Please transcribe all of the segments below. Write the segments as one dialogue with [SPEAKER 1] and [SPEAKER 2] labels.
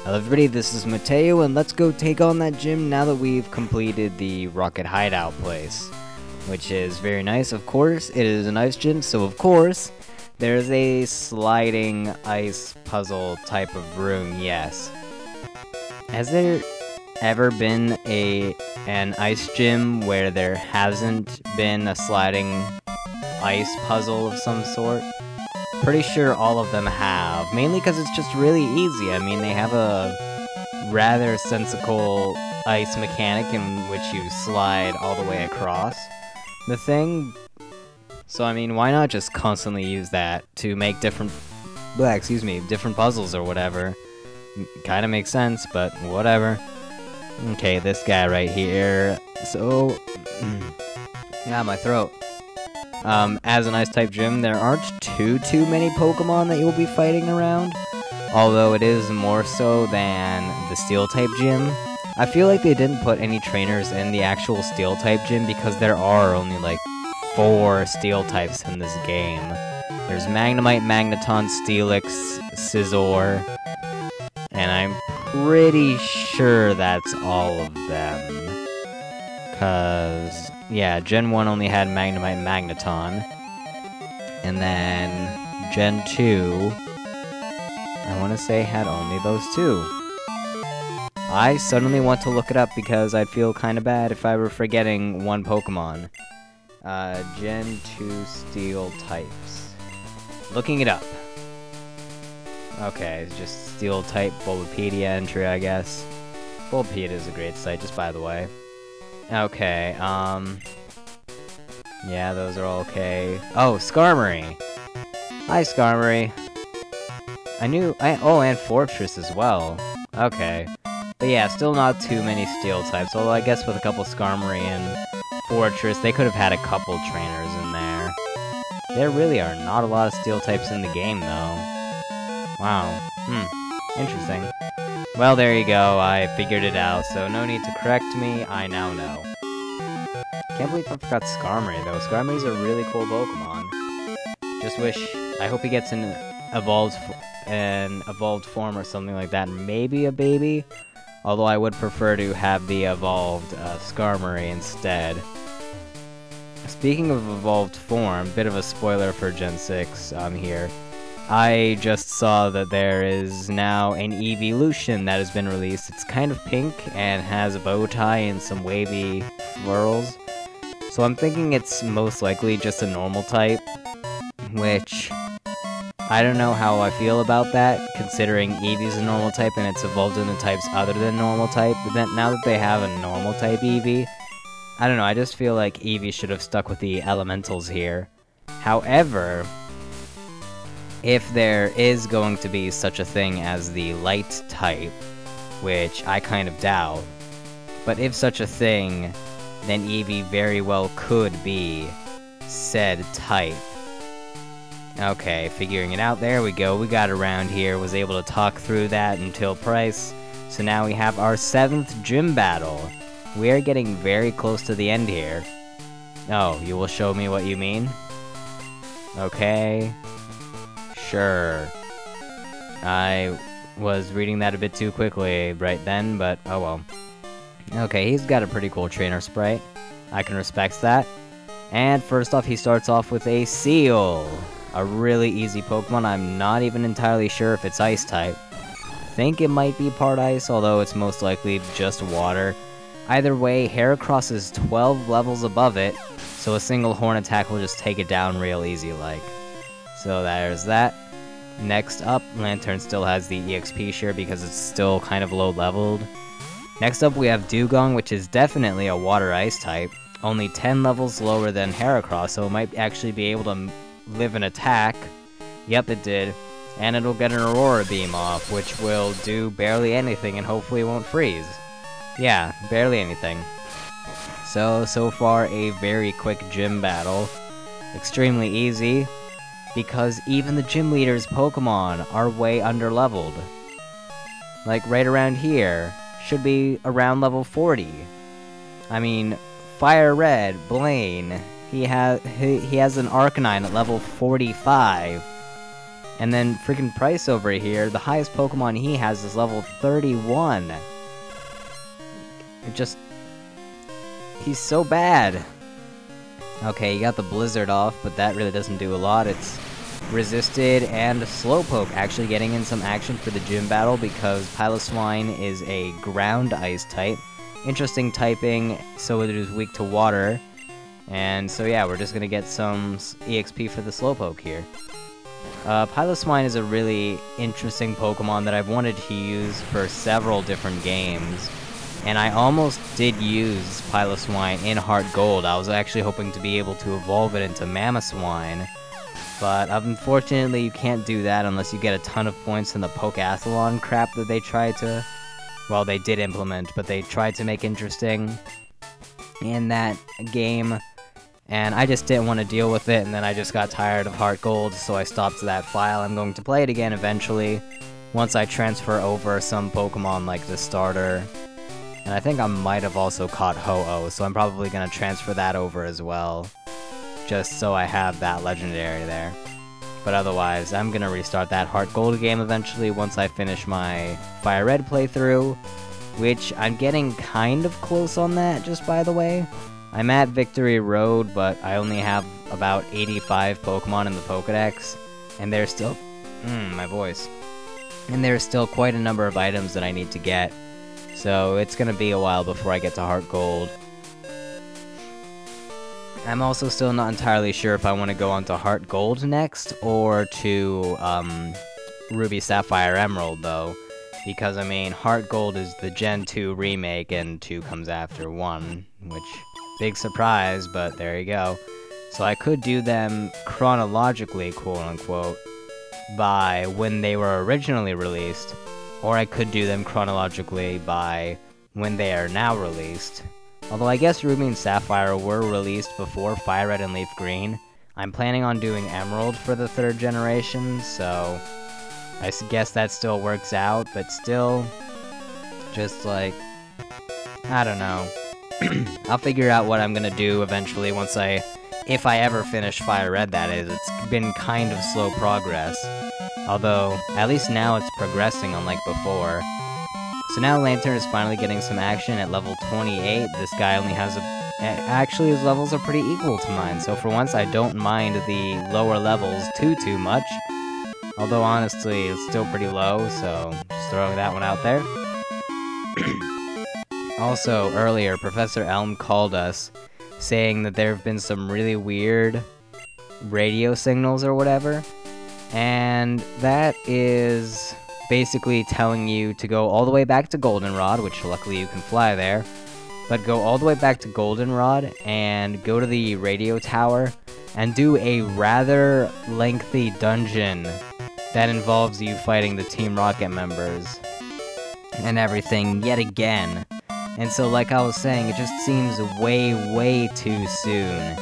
[SPEAKER 1] Hello everybody, this is Mateo, and let's go take on that gym now that we've completed the Rocket Hideout place. Which is very nice, of course. It is an ice gym, so of course, there's a sliding ice puzzle type of room, yes. Has there ever been an ice gym where there hasn't been a sliding ice puzzle of some sort? Pretty sure all of them have, mainly because it's just really easy. I mean, they have a rather sensical ice mechanic in which you slide all the way across the thing. So, I mean, why not just constantly use that to make different puzzles or whatever? Kinda makes sense, but whatever. Okay, this guy right here. So, yeah, my throat. As an Ice-type gym, there aren't too many Pokemon that you'll be fighting around, although it is more so than the Steel-type gym. I feel like they didn't put any trainers in the actual Steel-type gym because there are only, like, 4 Steel-types in this game. There's Magnemite, Magneton, Steelix, Scizor, and I'm pretty sure that's all of them. 'Cause yeah, Gen 1 only had Magnemite and Magneton. And then Gen 2, I want to say, had only those 2. I suddenly want to look it up because I'd feel kind of bad if I were forgetting one Pokemon. Gen 2 Steel types. Looking it up. Okay, it's just Steel type Bulbapedia entry, I guess. Bulbapedia is a great site, just by the way. Okay, yeah, those are all okay. Oh, Skarmory! Hi, Skarmory. Oh, and Fortress as well. Okay. But yeah, still not too many Steel types, although I guess with a couple Skarmory and Fortress, they could have had a couple trainers in there. There really are not a lot of Steel types in the game, though. Wow. Interesting. Well, there you go, I figured it out, so no need to correct me, I now know. Can't believe I forgot Skarmory, though. Skarmory's a really cool Pokemon. Just wish, I hope he gets an evolved form or something like that, maybe a baby? Although I would prefer to have the evolved Skarmory instead. Speaking of evolved form, bit of a spoiler for Gen 6 here. I just saw that there is now an evolution that has been released. It's kind of pink and has a bow tie and some wavy florals. So I'm thinking it's most likely just a normal type, which I don't know how I feel about that, considering Eevee's a normal type and it's evolved into types other than normal type. But then now that they have a normal type Eevee, I don't know, I just feel like Eevee should have stuck with the elementals here. However, if there is going to be such a thing as the light type, which I kind of doubt, but if such a thing, then Eevee very well could be said type. Okay, figuring it out, there we go, we got around here, was able to talk through that until Pryce, so now we have our 7th gym battle. We are getting very close to the end here. Oh, you will show me what you mean? Okay. Sure. I was reading that a bit too quickly right then, but oh well. Okay, he's got a pretty cool trainer sprite. I can respect that. And first off, he starts off with a Seal. A really easy Pokemon. I'm not even entirely sure if it's Ice type. Think it might be part Ice, although it's most likely just water. Either way, Heracross is 12 levels above it, so a single Horn attack will just take it down real easy like. So there's that. Next up, Lantern still has the EXP share because it's still kind of low leveled. Next up we have Dugong, which is definitely a water-ice type. Only 10 levels lower than Heracross, so it might actually be able to live an attack. Yep, it did. And it'll get an Aurora Beam off, which will do barely anything and hopefully won't freeze. Yeah, barely anything. So far a very quick gym battle. Extremely easy, because even the gym leader's Pokemon are way underleveled. Like right around here, should be around level 40. I mean, Fire Red, Blaine, he has an Arcanine at level 45. And then freaking Pryce over here, the highest Pokemon he has is level 31. He's so bad. Okay, you got the Blizzard off, but that really doesn't do a lot. It's resisted, and Slowpoke actually getting in some action for the gym battle because Piloswine is a ground ice type. Interesting typing, so it is weak to water. And so yeah, we're just gonna get some EXP for the Slowpoke here. Piloswine is a really interesting Pokemon that I've wanted to use for several different games. And I almost did use Piloswine in Heart Gold. I was actually hoping to be able to evolve it into Mamoswine. But unfortunately, you can't do that unless you get a ton of points in the Pokeathlon crap that they tried to... Well, they did implement, but they tried to make interesting in that game. And I just didn't want to deal with it, and then I just got tired of Heart Gold, so I stopped that file. I'm going to play it again eventually, once I transfer over some Pokemon like the starter. And I think I might have also caught Ho-Oh, so I'm probably going to transfer that over as well, just so I have that legendary there. But otherwise, I'm going to restart that Heart Gold game eventually once I finish my Fire Red playthrough, which I'm getting kind of close on that, just by the way. I'm at Victory Road, but I only have about 85 Pokemon in the Pokedex, and there's still... my voice. And there's still quite a number of items that I need to get. So it's gonna be a while before I get to Heart Gold. I'm also still not entirely sure if I want to go on to Heart Gold next, or to Ruby Sapphire Emerald, though. Because, I mean, Heart Gold is the Gen 2 remake, and 2 comes after 1, which... Big surprise, but there you go. So I could do them chronologically, quote-unquote, by when they were originally released, or I could do them chronologically by when they are now released. Although I guess Ruby and Sapphire were released before Fire Red and Leaf Green. I'm planning on doing Emerald for the 3rd generation, so I guess that still works out, but still, just like, I don't know. I'll figure out what I'm gonna do eventually once if I ever finish Fire Red, that is. It's been kind of slow progress. Although, at least now it's progressing unlike before. So now Lantern is finally getting some action at level 28. This guy only has actually his levels are pretty equal to mine, so for once I don't mind the lower levels too much. Although honestly, it's still pretty low, so just throwing that one out there. Also, earlier, Professor Elm called us, saying that there have been some really weird radio signals or whatever, and that is basically telling you to go all the way back to Goldenrod, which luckily you can fly there, but go all the way back to Goldenrod and go to the radio tower and do a rather lengthy dungeon that involves you fighting the Team Rocket members and everything yet again. And so, like I was saying, it just seems way too soon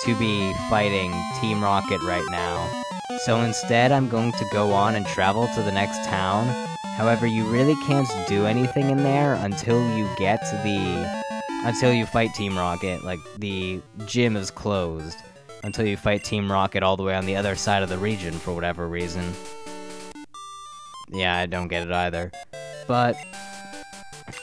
[SPEAKER 1] to be fighting Team Rocket right now. So instead, I'm going to go on and travel to the next town. However, you really can't do anything in there until you fight Team Rocket. Like, the gym is closed until you fight Team Rocket all the way on the other side of the region for whatever reason. Yeah, I don't get it either. But...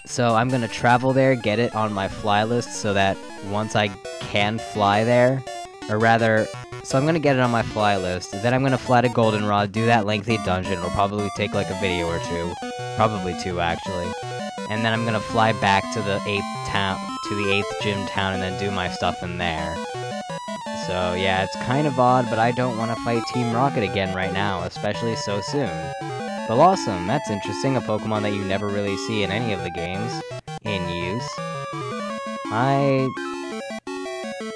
[SPEAKER 1] so I'm gonna travel there, get it on my fly list so that once I can fly there, or rather, so I'm gonna get it on my fly list, then I'm gonna fly to Goldenrod, do that lengthy dungeon. It'll probably take like a video or two, probably 2 actually, and then I'm gonna fly back to the 8th gym town and then do my stuff in there. So yeah, it's kind of odd, but I don't want to fight Team Rocket again right now, especially so soon. Blossom, that's interesting, a Pokemon that you never really see in any of the games in use. I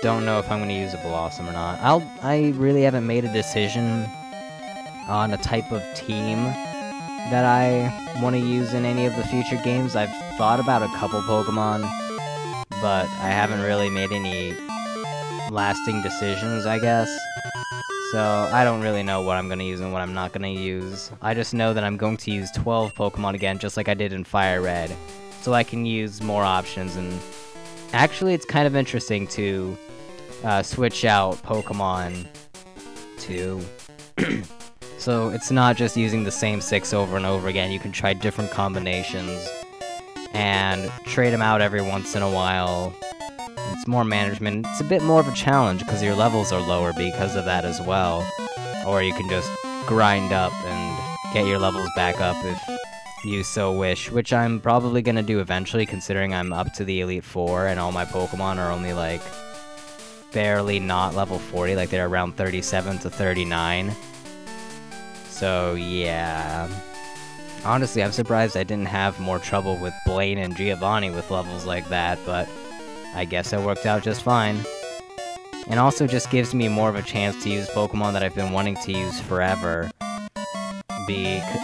[SPEAKER 1] don't know if I'm going to use a Blossom or not. I really haven't made a decision on a type of team that I want to use in any of the future games. I've thought about a couple Pokemon, but I haven't really made any lasting decisions, I guess. So, I don't really know what I'm going to use and what I'm not going to use. I just know that I'm going to use 12 Pokemon again, just like I did in Fire Red. So I can use more options, and actually it's kind of interesting to switch out Pokemon to So it's not just using the same 6 over and over again, you can try different combinations and trade them out every once in a while. It's more management. It's a bit more of a challenge because your levels are lower because of that as well. Or you can just grind up and get your levels back up if you so wish, which I'm probably gonna do eventually considering I'm up to the Elite Four and all my Pokemon are only like barely not level 40, like they're around 37 to 39. So yeah. Honestly, I'm surprised I didn't have more trouble with Blaine and Giovanni with levels like that, but I guess it worked out just fine. And also just gives me more of a chance to use Pokemon that I've been wanting to use forever.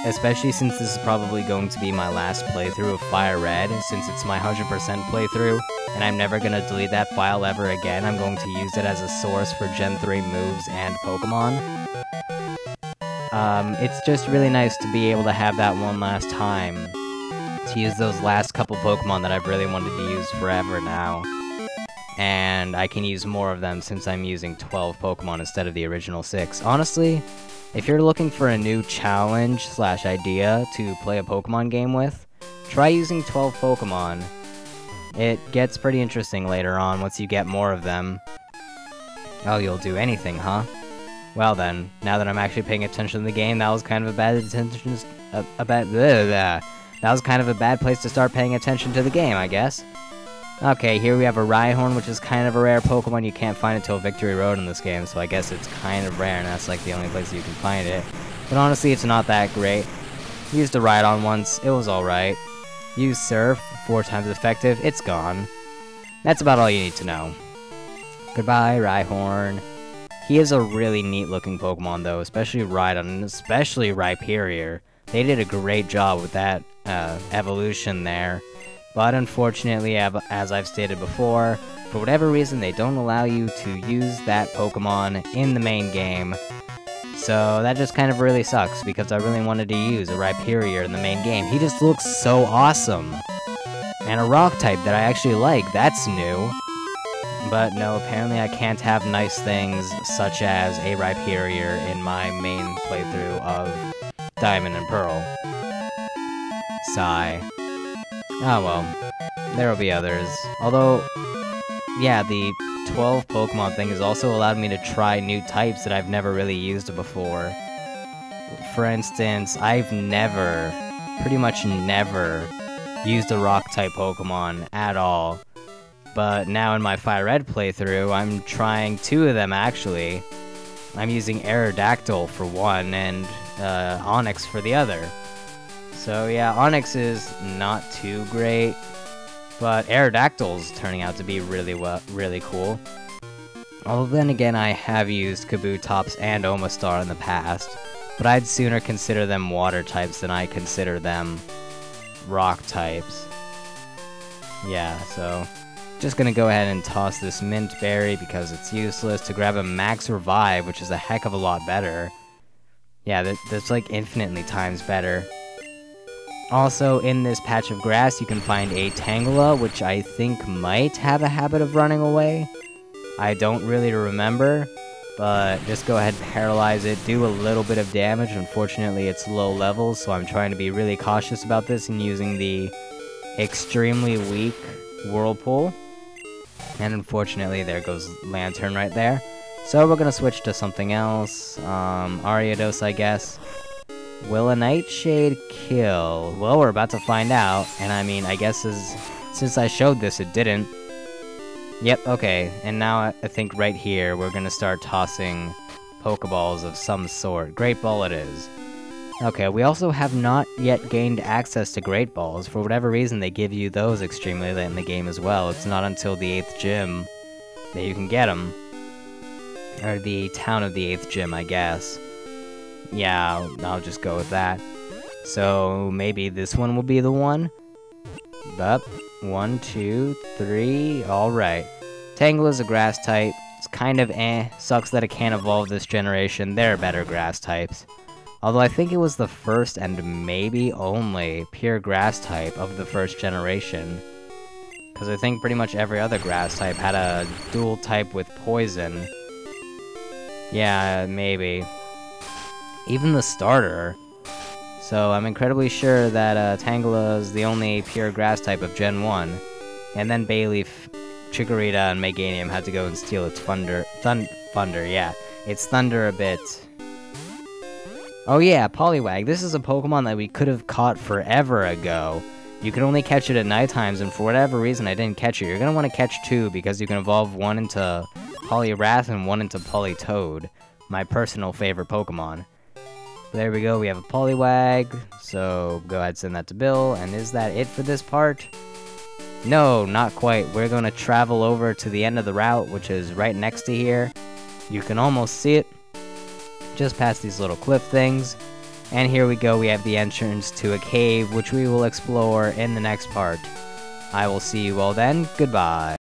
[SPEAKER 1] Especially since this is probably going to be my last playthrough of Fire Red, since it's my 100% playthrough, and I'm never going to delete that file ever again. I'm going to use it as a source for Gen 3 moves and Pokemon. It's just really nice to be able to have that one last time, to use those last couple Pokemon that I've really wanted to use forever now. And I can use more of them since I'm using 12 Pokemon instead of the original 6. Honestly, if you're looking for a new challenge/idea to play a Pokemon game with, try using 12 Pokemon. It gets pretty interesting later on once you get more of them. Oh, you'll do anything, huh? Well then, now that I'm actually paying attention to the game, that was kind of a bad that was kind of a bad place to start paying attention to the game, I guess. Okay, here we have a Rhyhorn, which is kind of a rare Pokemon. You can't find until Victory Road in this game, so I guess it's kind of rare, and that's like the only place you can find it. But honestly, it's not that great. Used a Rhydon once, it was alright. Used Surf, 4 times effective, it's gone. That's about all you need to know. Goodbye, Rhyhorn. He is a really neat looking Pokemon though, especially Rhydon, and especially Rhyperior. They did a great job with that evolution there. But unfortunately, as I've stated before, for whatever reason they don't allow you to use that Pokemon in the main game. So that just kind of really sucks, because I really wanted to use a Rhyperior in the main game. He just looks so awesome! And a Rock type that I actually like, that's new. But no, apparently I can't have nice things such as a Rhyperior in my main playthrough of Diamond and Pearl. Sigh. Oh well, there'll be others. Although, yeah, the 12 Pokemon thing has also allowed me to try new types that I've never really used before. For instance, I've never, pretty much never, used a Rock-type Pokemon at all. But now in my Fire Red playthrough, I'm trying 2 of them actually. I'm using Aerodactyl for one, and Onix for the other. So yeah, Onix is not too great, but Aerodactyl's turning out to be really cool. Although then again, I have used Kabutops and Omastar in the past, but I'd sooner consider them water types than I consider them rock types. Yeah, so just gonna go ahead and toss this Mint Berry because it's useless to grab a Max Revive, which is a heck of a lot better. Yeah, that's like infinitely times better. Also, in this patch of grass, you can find a Tangela, which I think might have a habit of running away. I don't really remember, but just go ahead and paralyze it, do a little bit of damage. Unfortunately, it's low levels, so I'm trying to be really cautious about this and using the extremely weak Whirlpool. And unfortunately, there goes Lantern right there. So we're gonna switch to something else. Ariados, I guess. Will a Nightshade kill? Well, we're about to find out, and I mean, I guess since I showed this, it didn't. Yep, okay, and now I think right here, we're gonna start tossing Pokeballs of some sort. Great Ball it is. Okay, we also have not yet gained access to Great Balls. For whatever reason, they give you those extremely late in the game as well. It's not until the 8th gym that you can get them. Or the town of the 8th gym, I guess. Yeah, I'll just go with that. So, maybe this one will be the one? Up. 1, 2, 3, alright. Tangela's a grass type. It's kind of eh. Sucks that it can't evolve this generation. There are better grass types. Although I think it was the first and maybe only pure grass type of the first generation. Because I think pretty much every other grass type had a dual type with poison. Yeah, maybe. even the starter. So I'm incredibly sure that Tangela is the only pure grass type of Gen 1. And then Bayleaf, Chikorita, and Meganium had to go and steal its Thunder, yeah. Its Thunder a bit. Oh yeah, Poliwag. This is a Pokemon that we could have caught forever ago. You can only catch it at night times, and for whatever reason I didn't catch it. You're going to want to catch 2, because you can evolve one into Poliwrath and one into Politoed. My personal favorite Pokemon. There we go, we have a Poliwag, so go ahead and send that to Bill. And is that it for this part? No, not quite. We're going to travel over to the end of the route, which is right next to here. You can almost see it, just past these little cliff things. And here we go, we have the entrance to a cave, which we will explore in the next part. I will see you all then, goodbye.